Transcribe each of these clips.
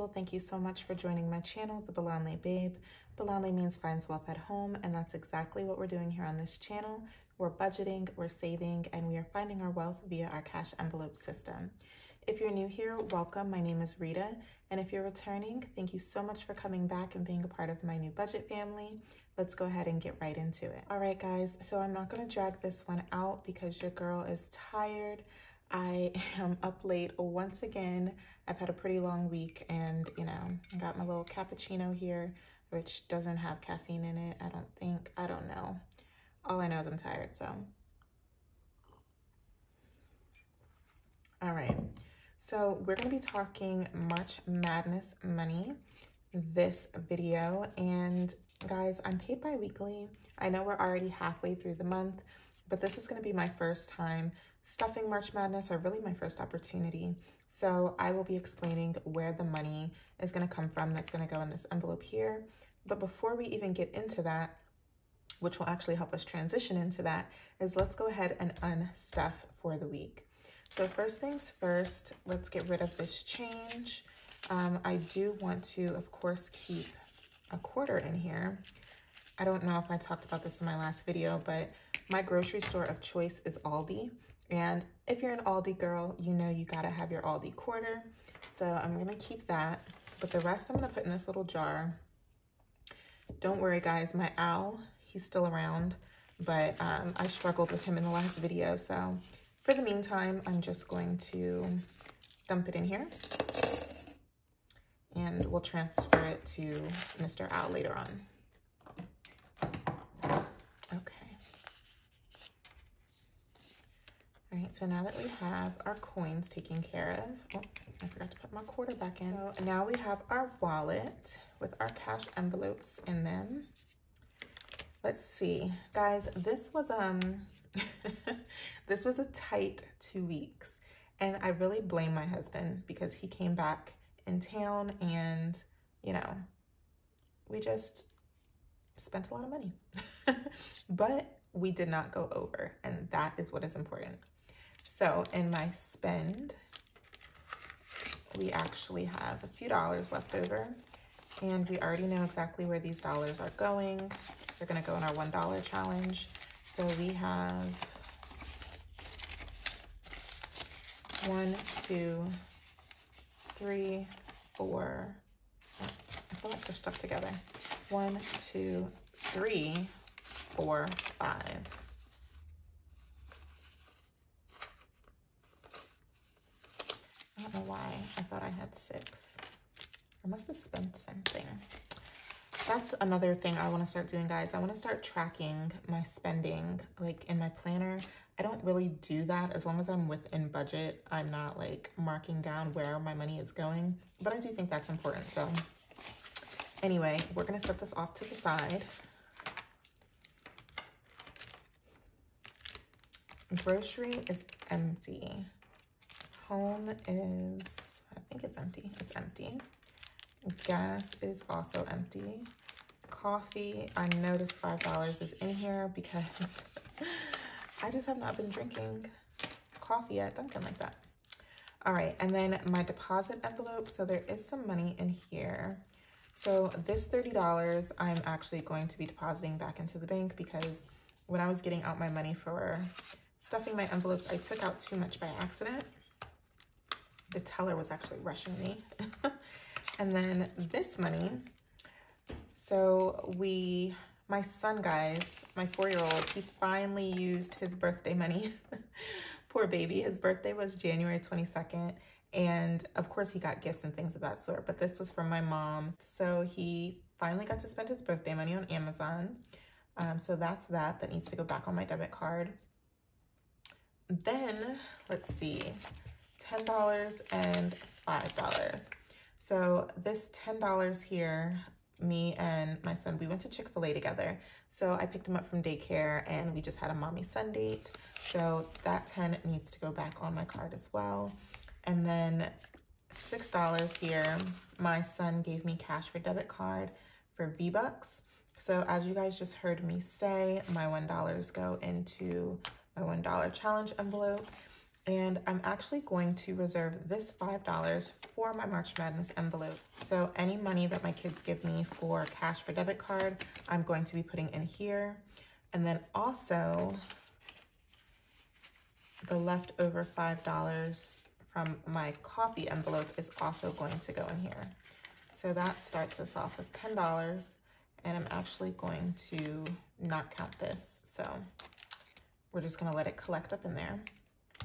beautiful. Thank you so much for joining my channel, The Belanle Babe. Belanle means finds wealth at home, and that's exactly what we're doing here on this channel. We're budgeting, we're saving, and we are finding our wealth via our cash envelope system. If you're new here, welcome. My name is Rita, and if you're returning, thank you so much for coming back and being a part of my new budget family. Let's go ahead and get right into it. All right, guys, so I'm not going to drag this one out because your girl is tired. I am up late once again. I've had a pretty long week, and I got my little cappuccino here, which doesn't have caffeine in it, I don't think. I don't know. All I know is I'm tired, so. All right, so we're gonna be talking March Madness money this video, and guys, I'm paid bi-weekly. I know we're already halfway through the month, but this is gonna be my first time stuffing March Madness, or really my first opportunity. So I will be explaining where the money is going to come from that's going to go in this envelope here. But before we even get into that, which will actually help us transition into that, is let's go ahead and unstuff for the week. So first things first, let's get rid of this change. I do want to, of course, keep a quarter in here. I don't know if I talked about this in my last video, but my grocery store of choice is Aldi. And if you're an Aldi girl, you know you gotta have your Aldi quarter. So I'm gonna keep that, but the rest I'm gonna put in this little jar. Don't worry guys, my owl, he's still around, but I struggled with him in the last video. So for the meantime, I'm just going to dump it in here, and we'll transfer it to Mr. Owl later on. All right, so now that we have our coins taken care of, oh, I forgot to put my quarter back in. So now we have our wallet with our cash envelopes in them. Let's see, guys, this was this was a tight 2 weeks, and I really blame my husband because he came back in town, and we just spent a lot of money, but we did not go over, and that is what is important. So in my spend, we actually have a few dollars left over, and we already know exactly where these dollars are going. They're gonna go in our $1 challenge. So we have 1, 2, 3, 4, I feel like they're stuck together. 1, 2, 3, 4, 5. I don't know why I thought I had 6. I must have spent something. That's another thing I want to start doing, guys. I want to start tracking my spending, like in my planner. I don't really do that. As long as I'm within budget, I'm not like marking down where my money is going, but I do think that's important. So anyway, we're going to set this off to the side. Grocery is empty. Home is, I think it's empty. It's empty. Gas is also empty. Coffee, I noticed $5 is in here because I just have not been drinking coffee at Dunkin' like that. All right, and then my deposit envelope. So there is some money in here. So this $30, I'm actually going to be depositing back into the bank because when I was getting out my money for stuffing my envelopes, I took out too much by accident. The teller was actually rushing me. And then this money, so my son, guys, my 4-year-old, he finally used his birthday money. Poor baby, his birthday was January 22nd. And of course he got gifts and things of that sort, but this was from my mom. So he finally got to spend his birthday money on Amazon. So that's that needs to go back on my debit card. Then, let's see, $10 and $5. So this $10 here, me and my son, we went to Chick-fil-A together. So I picked him up from daycare and we just had a mommy-son date. So that 10 needs to go back on my card as well. And then $6 here, my son gave me cash for debit card for V-Bucks. So as you guys just heard me say, my $1 go into my $1 challenge envelope. And I'm actually going to reserve this $5 for my March Madness envelope. So any money that my kids give me for cash for debit card, I'm going to be putting in here. And then also the leftover $5 from my coffee envelope is also going to go in here. So that starts us off with $10, and I'm actually going to not count this. So we're just gonna let it collect up in there.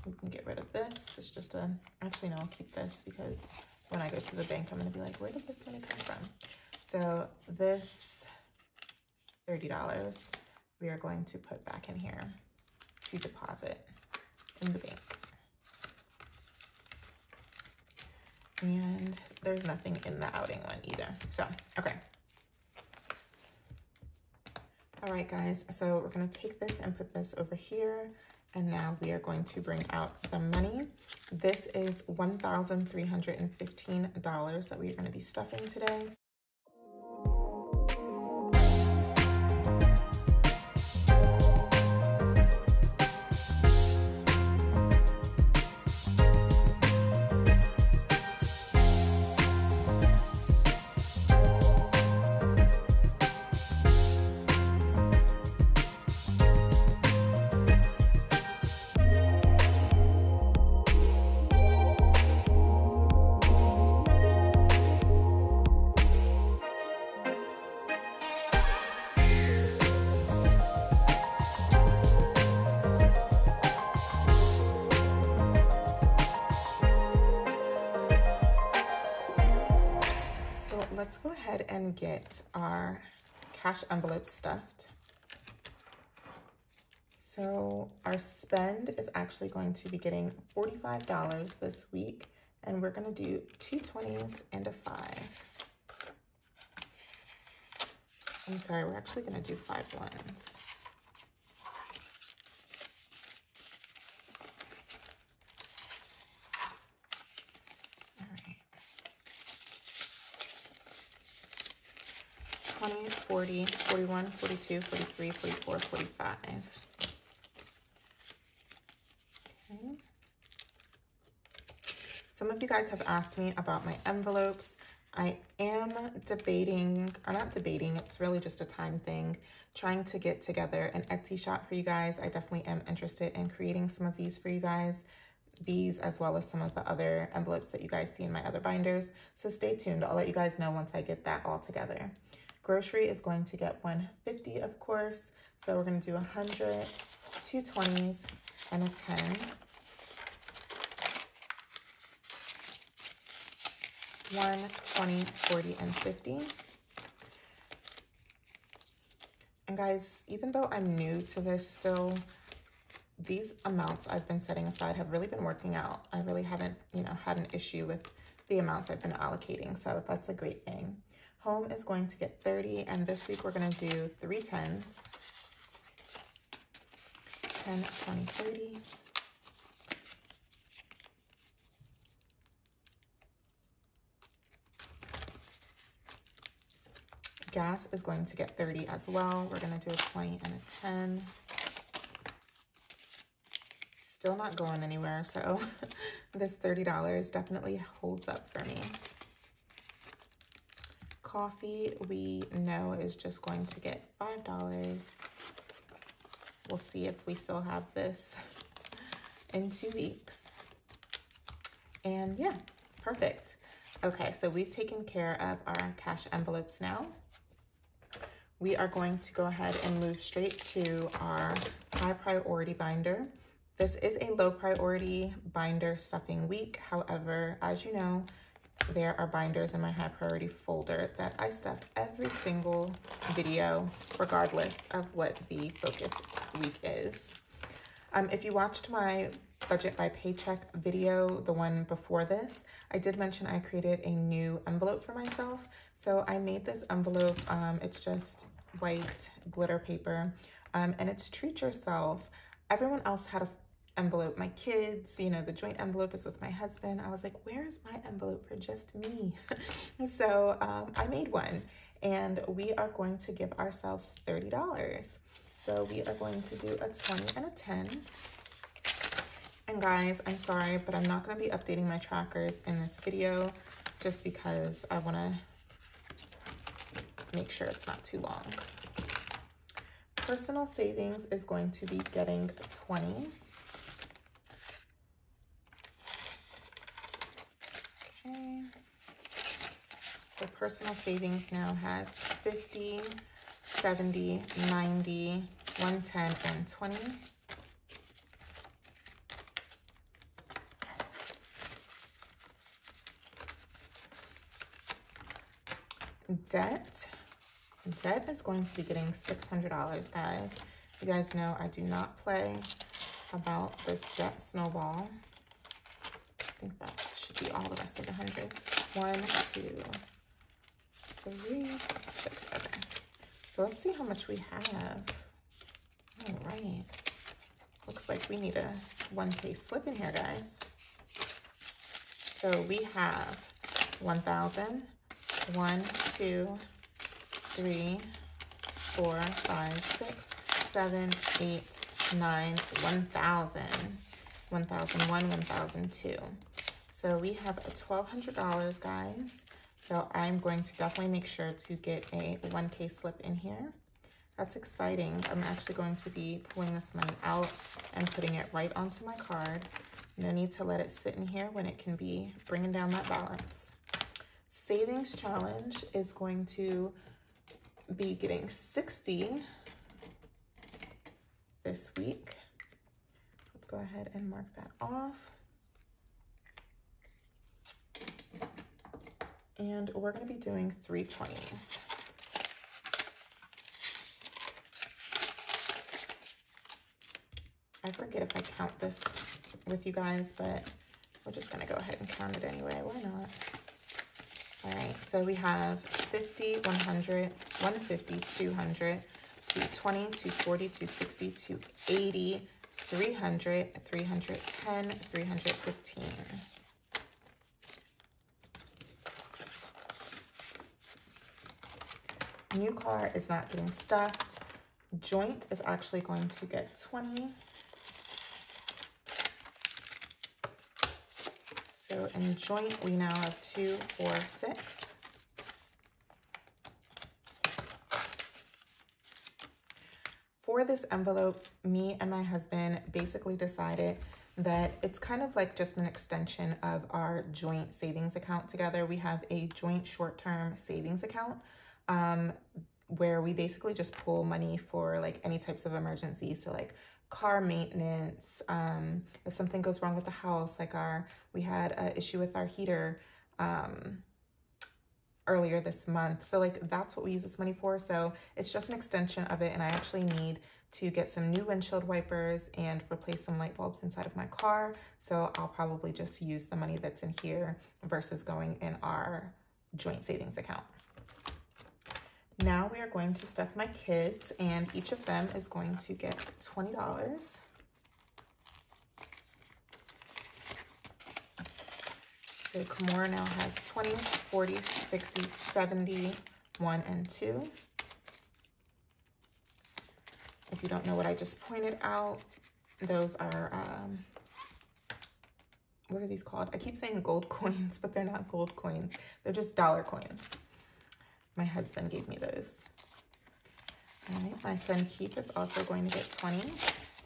We can get rid of this. It's just actually no, I'll keep this because when I go to the bank, I'm gonna be like, where did this money come from? So this $30, we are going to put back in here to deposit in the bank. And there's nothing in the outing one either. So, okay. All right, guys, so we're gonna take this and put this over here. And now we are going to bring out the money. This is $1,315 that we are gonna be stuffing today. Let's go ahead and get our cash envelope stuffed. So our spend is actually going to be getting $45 this week, and we're gonna do 2 20s and a 5. I'm sorry, we're actually gonna do 5 1s. All right. 20, 40, 41, 42, 43, 44, 45. Okay. Some of you guys have asked me about my envelopes. I am debating, or not debating, it's really just a time thing, trying to get together an Etsy shop for you guys. I definitely am interested in creating some of these for you guys. These as well as some of the other envelopes that you guys see in my other binders. So stay tuned. I'll let you guys know once I get that all together. Grocery is going to get $150, of course. So we're going to do 100, 2 20s, and a 10. $1, $20, $40, and $50. And guys, even though I'm new to this still, these amounts I've been setting aside have really been working out. I really haven't, had an issue with the amounts I've been allocating. So that's a great thing. Home is going to get 30, and this week we're going to do 3 10s. 10, 20, 30. Gas is going to get 30 as well. We're going to do a 20 and a 10. Still not going anywhere, so this $30 definitely holds up for me. Coffee, we know, is just going to get $5. We'll see if we still have this in 2 weeks. And yeah, perfect. Okay, so we've taken care of our cash envelopes now. We are going to go ahead and move straight to our high priority binder. This is a low priority binder stuffing week. However, as you know, there are binders in my high priority folder that I stuff every single video, regardless of what the focus week is. If you watched my budget by paycheck video, the one before this, I did mention I created a new envelope for myself. So I made this envelope, it's just white glitter paper, and it's treat yourself. Everyone else had a envelope. My kids, the joint envelope is with my husband. I was like, where's my envelope for just me? So I made one, and we are going to give ourselves $30. So we are going to do a 20 and a 10. And guys, I'm sorry, but I'm not going to be updating my trackers in this video just because I want to make sure it's not too long. Personal savings is going to be getting 20. Okay. So personal savings now has 50, 70, 90, 110, and 20. Debt is going to be getting $600, guys. You guys know I do not play about this debt snowball. I think that should be all the rest of the hundreds. 1, 2, 3, 6, 7. So let's see how much we have. All right. Looks like we need a 1K slip in here, guys. So we have 1,000. 1, 2, 3, 4, 5, 6, 7, 8, 9, 1,000. 1,001, 1,002. So we have $1,200, guys. So I'm going to definitely make sure to get a 1K slip in here. That's exciting. I'm actually going to be pulling this money out and putting it right onto my card. No need to let it sit in here when it can be bringing down that balance. Savings challenge is going to be getting 60 this week. Let's go ahead and mark that off. And we're going to be doing 3 20s. I forget if I count this with you guys, but we're just going to go ahead and count it anyway. Why not? All right, so we have 50, 100, 150, 200, 220, 240, 260, 280, 300, 310, 315. New car is not getting stuffed. Joint is actually going to get 20. So in joint, we now have 2, 4, 6. For this envelope, me and my husband basically decided that it's kind of like just an extension of our joint savings account together. We have a joint short-term savings account where we basically just pool money for like any types of emergencies. So like car maintenance, if something goes wrong with the house, like we had an issue with our heater earlier this month. So like that's what we use this money for. So it's just an extension of it. And I actually need to get some new windshield wipers and replace some light bulbs inside of my car. So I'll probably just use the money that's in here versus going in our joint savings account. Now we are going to stuff my kids, and each of them is going to get $20. So Kimura now has 20, 40, 60, 70, 1, and 2. If you don't know what I just pointed out, those are, what are these called? I keep saying gold coins, but they're not gold coins. They're just dollar coins. My husband gave me those. All right, my son Keith is also going to get 20,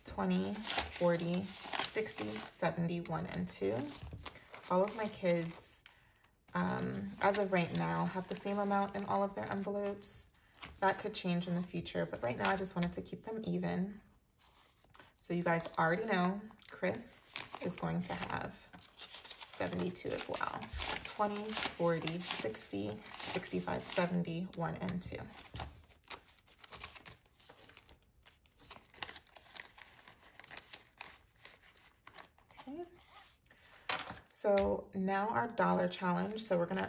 20, 40, 60, 70, 1, and 2. All of my kids, as of right now, have the same amount in all of their envelopes. That could change in the future, but right now I just wanted to keep them even. So you guys already know Chris is going to have 72 as well. 20, 40, 60, 65, 70, 1, and 2. Okay. So now our dollar challenge. So we're gonna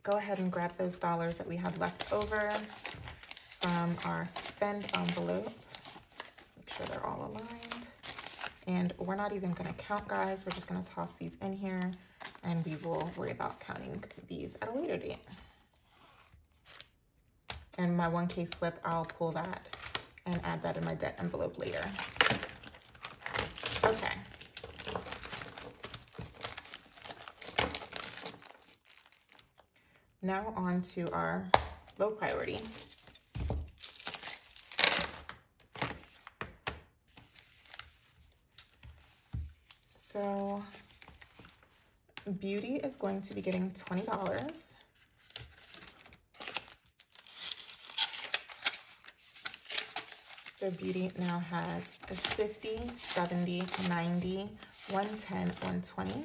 go ahead and grab those dollars that we had left over from our spend envelope. Make sure they're all aligned. And we're not even gonna count, guys. We're just gonna toss these in here, and we will worry about counting these at a later date. And my 1K slip, I'll pull that and add that in my debt envelope later. Okay, Now on to our low priority. So beauty is going to be getting $20. So beauty now has a 50, 70, 90, 110, 120.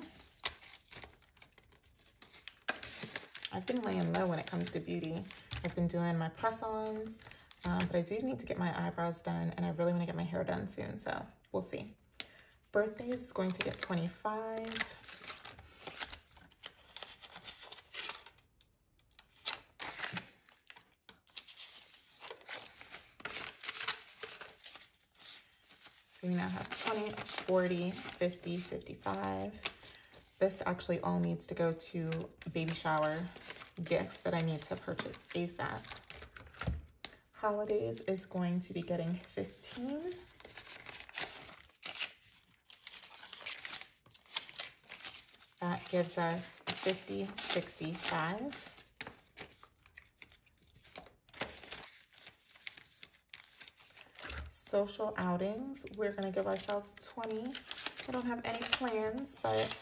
I've been laying low when it comes to beauty. I've been doing my press-ons, but I do need to get my eyebrows done, and I really want to get my hair done soon, so we'll see. Birthdays is going to get 25. So we now have 20, 40, 50, 55. This actually all needs to go to baby shower gifts that I need to purchase ASAP. Holidays is going to be getting 15. That gives us 50, 65. Social outings, we're gonna give ourselves 20. I don't have any plans, but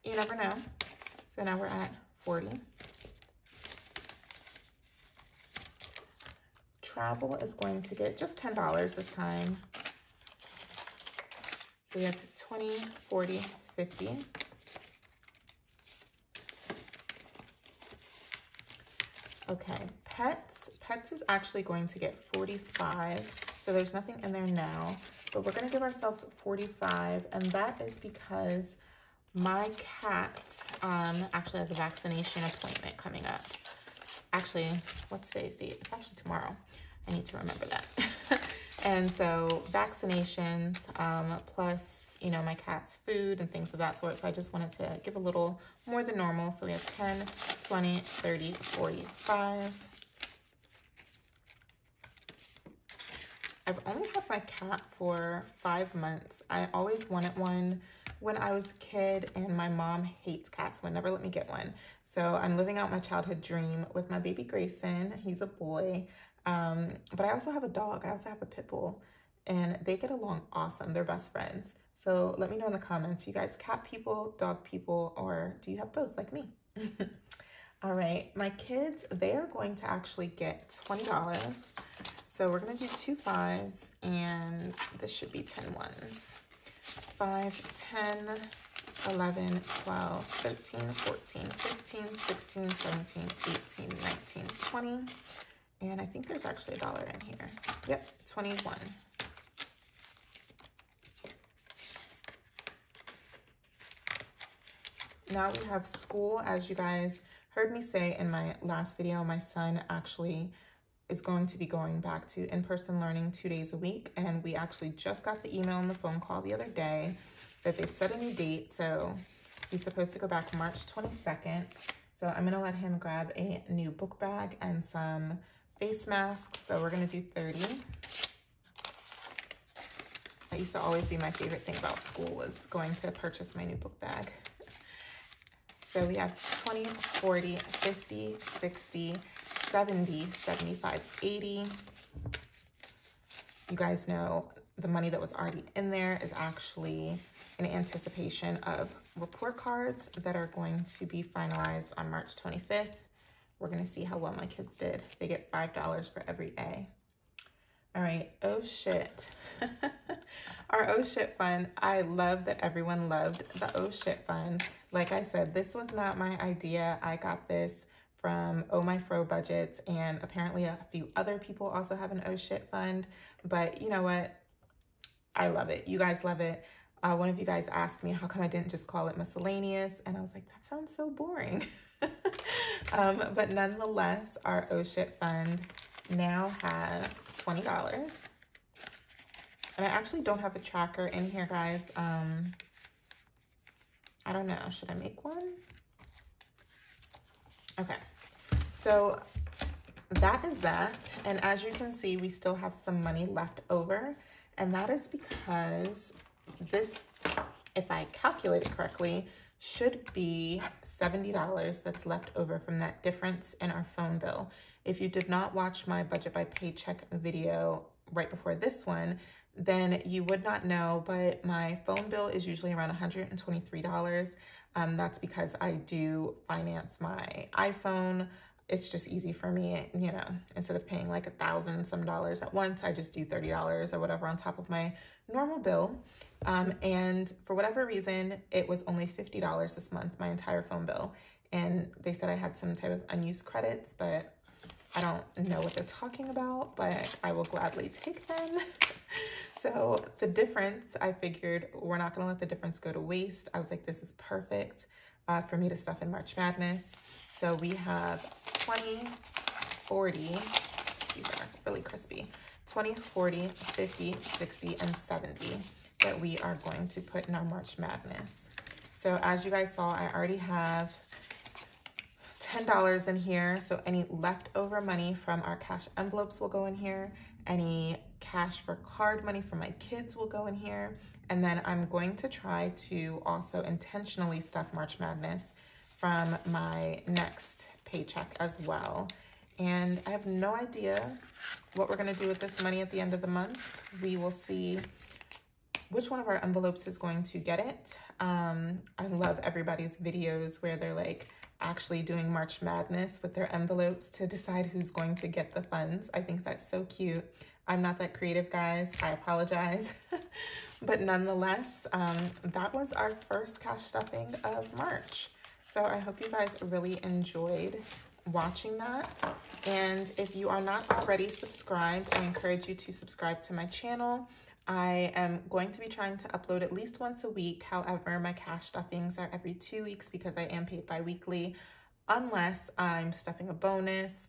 you never know. So now we're at 40. Travel is going to get just $10 this time. So we have 20, 40, 50. Okay, pets. Pets is actually going to get 45. So there's nothing in there now, but we're gonna give ourselves 45, and that is because my cat actually has a vaccination appointment coming up. Actually, what's today's date? It's actually tomorrow. I need to remember that. And so vaccinations, plus, you know, my cat's food and things of that sort. So I just wanted to give a little more than normal. So we have 10, 20, 30, 45. I've only had my cat for 5 months. I always wanted one when I was a kid, and my mom hates cats, would never let me get one. So I'm living out my childhood dream with my baby Grayson. He's a boy. But I also have a dog. I also have a pit bull, and they get along awesome. They're best friends. So let me know in the comments, you guys cat people, dog people, or do you have both like me? All right, my kids, they are going to actually get $20. So we're gonna do 2 5s, and this should be 10 1s. 5, 10, 11, 12, 13, 14, 15, 16, 17, 18, 19, 20. And I think there's actually $1 in here. Yep, 21. Now we have school. As you guys heard me say in my last video, my son actually is going to be going back to in-person learning 2 days a week. And we actually just got the email and the phone call the other day that they've set a new date. So he's supposed to go back March 22nd. So I'm gonna let him grab a new book bag and some face masks. So we're gonna do 30. That used to always be my favorite thing about school, was going to purchase my new book bag. So we have 20, 40, 50, 60, 70, 75, 80. You guys know the money that was already in there is actually in anticipation of report cards that are going to be finalized on March 25th. We're gonna see how well my kids did. They get $5 for every A. All right, oh shit. Our oh shit fund, I love that everyone loved the oh shit fund. Like I said, this was not my idea. I got this from Oh My Fro Budgets, and apparently a few other people also have an oh shit fund, but you know what? I love it. You guys love it. One of you guys asked me how come I didn't just call it miscellaneous, and I was like, that sounds so boring. But nonetheless, our oh shit fund now has $20. And I actually don't have a tracker in here, guys. I don't know, should I make one? Okay, so that is that. And as you can see, we still have some money left over. And that is because this, if I calculate it correctly, should be $70 that's left over from that difference in our phone bill. If you did not watch my budget by paycheck video right before this one, then you would not know, but my phone bill is usually around $123. That's because I do finance my iPhone. It's just easy for me, you know, instead of paying like $1,000 some dollars at once, I just do $30 or whatever on top of my normal bill. And for whatever reason, it was only $50 this month, my entire phone bill. And they said I had some type of unused credits, but I don't know what they're talking about, but I will gladly take them. So the difference, I figured we're not gonna let the difference go to waste. I was like, this is perfect for me to stuff in March Madness. So we have 20, 40, these are really crispy, 20, 40, 50, 60, and 70 that we are going to put in our March Madness. So as you guys saw, I already have $10 in here. So any leftover money from our cash envelopes will go in here. Any cash for card money from my kids will go in here. And then I'm going to try to also intentionally stuff March Madness from my next paycheck as well. And I have no idea what we're gonna do with this money at the end of the month. We will see which one of our envelopes is going to get it. I love everybody's videos where they're like actually doing March Madness with their envelopes to decide who's going to get the funds. I think that's so cute. I'm not that creative, guys. I apologize. But nonetheless, that was our first cash stuffing of March. So I hope you guys really enjoyed watching that. And if you are not already subscribed, I encourage you to subscribe to my channel. I am going to be trying to upload at least once a week. However, my cash stuffings are every 2 weeks because I am paid bi-weekly, unless I'm stuffing a bonus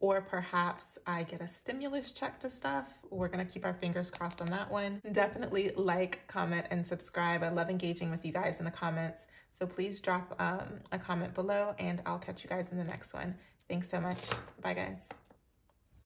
or perhaps I get a stimulus check to stuff. We're gonna keep our fingers crossed on that one. Definitely like, comment, and subscribe. I love engaging with you guys in the comments. So please drop a comment below and I'll catch you guys in the next one. Thanks so much. Bye, guys.